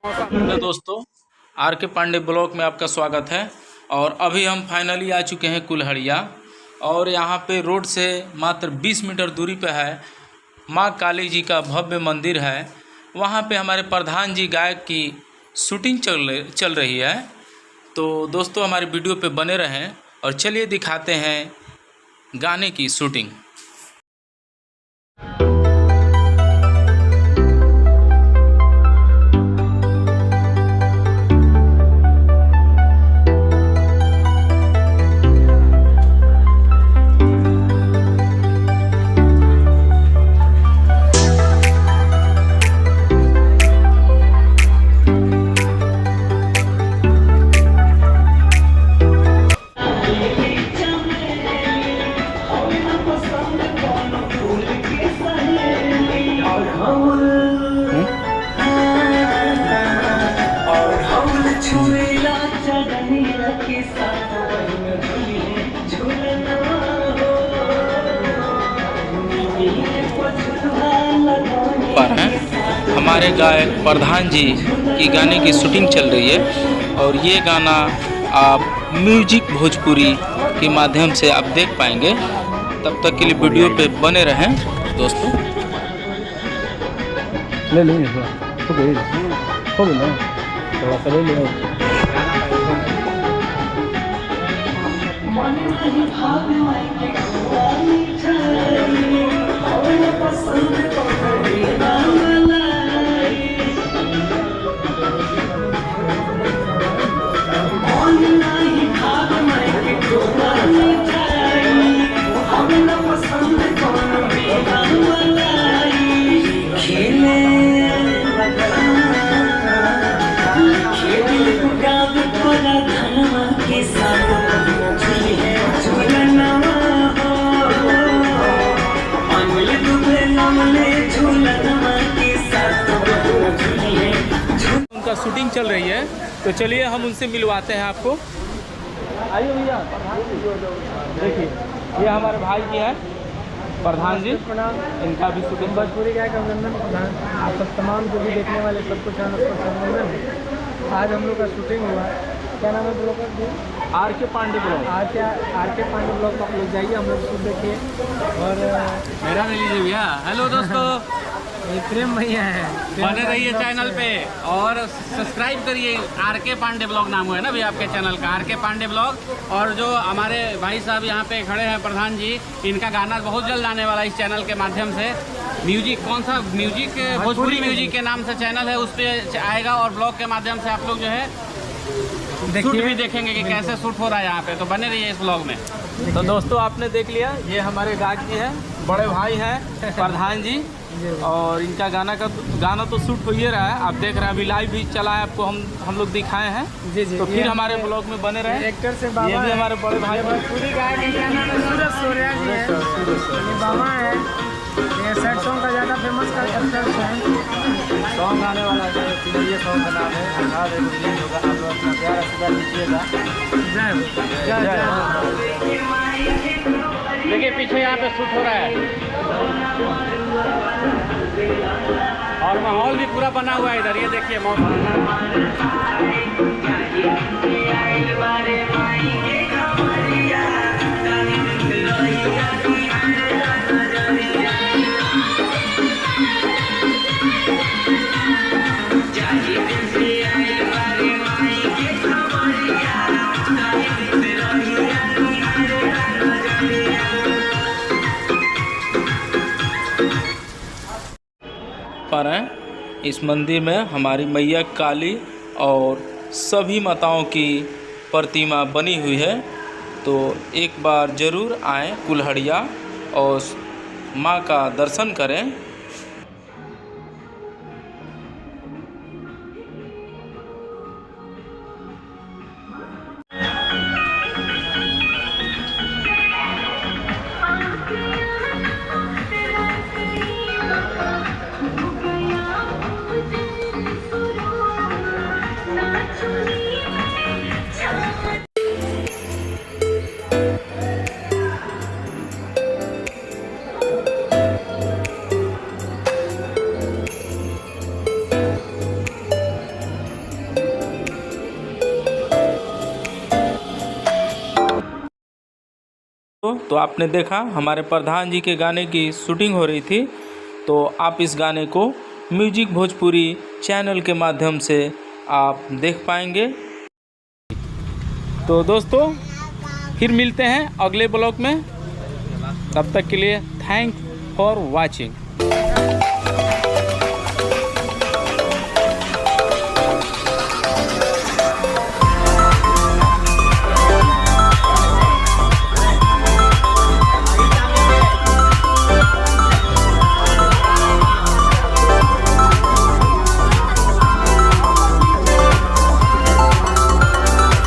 Hello दोस्तों, are के Pandey blog में आपका स्वागत है। और अभी हम फाइनली आ चुके हैं कुल्हड़िया। और यहाँ पे रोड से मात्र 20 मीटर दूरी पे है माँ काली जी का भव्य मंदिर है। वहाँ पे हमारे प्रधान जी गायक की शूटिंग चल रही है। तो दोस्तों हमारे वीडियो पे बने रहें और चलिए दिखाते हैं गाने की शूटिंग। पर हैं हमारे गायक प्रधान जी की गाने की शूटिंग चल रही है। और ये गाना आप म्यूजिक भोजपुरी के माध्यम से आप देख पाएंगे। तब तक के लिए वीडियो पे बने रहें दोस्तों। ले लेंगे हो गई ना, थोड़ा सा ले लो। उनका शूटिंग चल रही है, तो चलिए हम उनसे मिलवाते हैं आपको। आइए भैया, देखिए ये हमारे भाई जी हैं प्रधान जी। इनका भी शूटिंग भोजपुरी गायक अभिनंदन प्रधान, आप सब तमाम जो भी देखने वाले सबको चैनल पर अभिनंदन। आज हम लोग का शूटिंग हुआ है। क्या नाम है ब्लॉग का? आर के पांडे ब्लॉग। आर के पांडे ब्लॉग को आप लोग जाइए, हम लोग शूट देखिए। और मेरा ले लीजिए भैया। हेलो दोस्तों, प्रेम भैया है, बने रहिए चैनल पे और सब्सक्राइब करिए। आर के पांडे ब्लॉग नाम है ना भैया आपके चैनल का, आर के पांडे ब्लॉग। और जो हमारे भाई साहब यहाँ पे खड़े हैं प्रधान जी, इनका गाना बहुत जल्द आने वाला है इस चैनल के माध्यम से। म्यूजिक कौन सा म्यूजिक, भोजपुरी म्यूजिक के नाम से चैनल है, उस पर आएगा। और ब्लॉग के माध्यम से आप लोग जो है शूट भी देखेंगे कि कैसे शूट हो रहा है यहाँ पे। तो बने रहिए इस ब्लॉग में। तो दोस्तों आपने देख लिया, ये हमारे गायक जी हैं, बड़े भाई हैं प्रधान जी। और इनका गाना तो शूट हो ही रहा है, आप देख रहे हैं। अभी लाइव भी चला है, आपको हम लोग दिखाए हैं। जी जी, तो फिर हमारे ब्लॉग में बने रहे। एक्टर से बाबा, ये भी हमारे बड़े भाई भोजपुरी गायक सूरज सूर्या जी है, ये बाबा है। ये सैड सॉन्ग का ज़्यादा फेमस का एक्टर है। सॉन्ग आने वाला है, ये सॉन्ग का नाम है आजाद रिलीज होगा। आप लोग अपना प्यार आशीर्वाद दीजिएगा। जय देखिए पीछे यहाँ पे शूट हो रहा है और माहौल भी पूरा बना हुआ है इधर। ये देखिए पर हैं इस मंदिर में हमारी मैया काली और सभी माताओं की प्रतिमा बनी हुई है। तो एक बार ज़रूर आएँ कुल्हड़िया और माँ का दर्शन करें। तो आपने देखा हमारे प्रधान जी के गाने की शूटिंग हो रही थी। तो आप इस गाने को म्यूजिक भोजपुरी चैनल के माध्यम से आप देख पाएंगे। तो दोस्तों फिर मिलते हैं अगले ब्लॉग में, तब तक के लिए थैंक फॉर वाचिंग।